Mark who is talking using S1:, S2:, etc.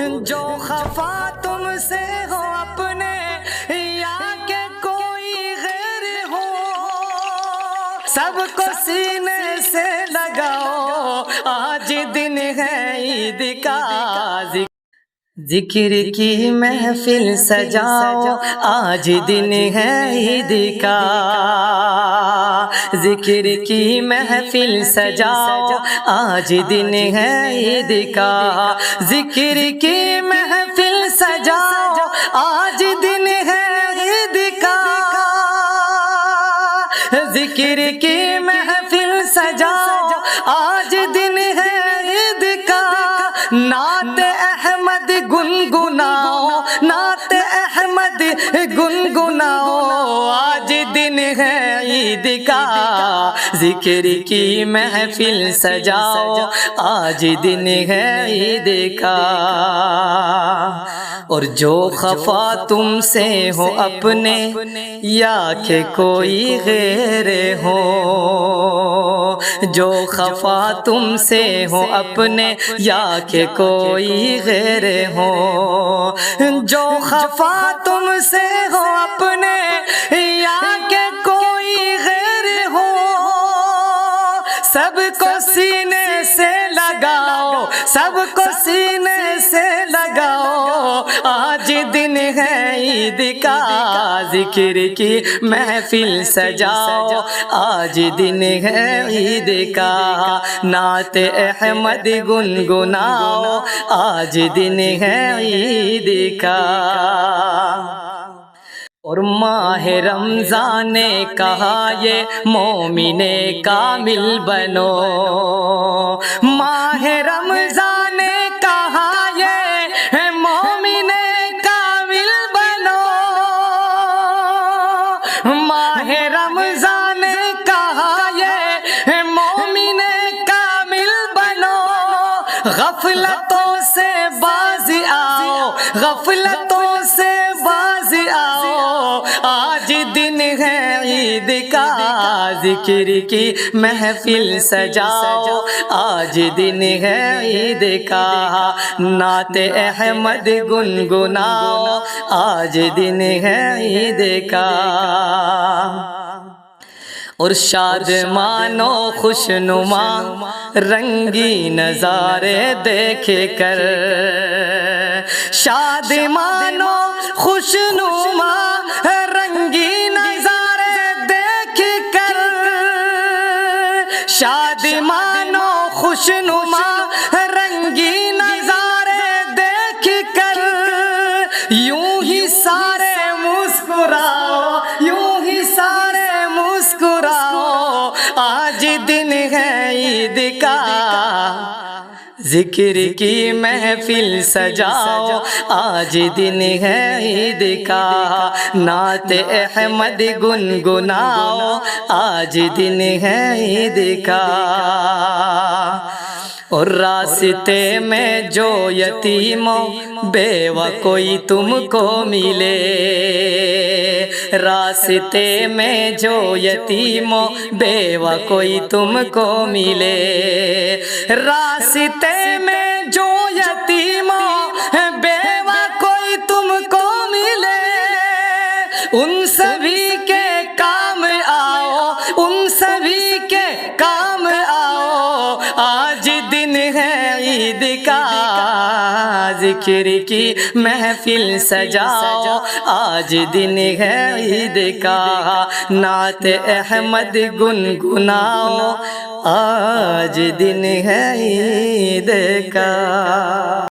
S1: جو خفا تم سے ہو اپنے یا کہ کوئی غیر ہو، سب کو سینے سے لگاؤ، آج دن ہے عید کا۔ ذکر کی محفل سجاؤ، آج دن ہے عید کا۔ ذکر کی محفل سجاؤ، آج دن ہے عید کا۔ ذکر کی محفل سجاؤ، آج دن ہے عید کا۔ ذکر کی محفل سجاؤ، آج دن ہے عید کا۔ نعت احمد گنگناؤ، نعت احمد گنگناؤ، آج دن ہے عید کا۔ ذکر کی محفل سجاؤ، آج دن ہے عید کا۔ اور جو خفا تم سے ہو اپنے یا کہ کوئی غیر ہو، جو خفا تم سے ہو اپنے یا کہ کوئی غیر ہو، جو خفا تم سے ہو اپنے یا کہ کوئی غیر ہو، سب کو سینے سے لگاؤ، سب کو سینے سے لگاؤ، آج دن ہے عید کا۔ ذکر کی محفل سجاؤ، آج دن ہے عید کا۔ نعت احمد گنگناؤ، آج دن ہے عید کا۔ اور ماہ رمضان نے کہا یہ مومن کامل بنو، ماہ رمضان نے کہا یہ مومن کامل بنو، ماہ رمضان نے کہا یہ مومن کامل بنو، غفلتوں سے باز آؤ، غفلتوں سے باز آؤ، آج دن ہے عید کا۔ ذکر کی محفل سجاؤ، آج دن ہے عید کا۔ نعت احمد گنگناؤ، آج دن ہے عید کا۔ اور شادمان و خوشنما رنگی نظارے دیکھ کر، شادمان و خوشنما رنگی نظارے دیکھ کر، شادمان و خوشنما رنگی نظارے دیکھ کر، یوں ہی سارے مسکراؤ، یوں ہی سارے مسکراؤ، آج دن ہے عید کا۔ ذکر کی محفل سجاؤ، آج دن ہے عید کا۔ نعت احمد گنگناؤ، آج دن ہے عید کا۔ اور راستے میں جو یتیم و بیوہ کوئی تم کو ملے، راستے میں جو یتیم و بیوہ کوئی تم کو ملے، راستے میں جو یتیم و بیوہ کوئی تم کو ملے، ان سبھی کے کام آؤ، ان سبھی کے کام آؤ، آج دن ہے عید کا۔ ذکر کی محفل سجاؤ، آج دن ہے عید کا۔ نعت احمد گنگناؤ، آج دن ہے عید کا۔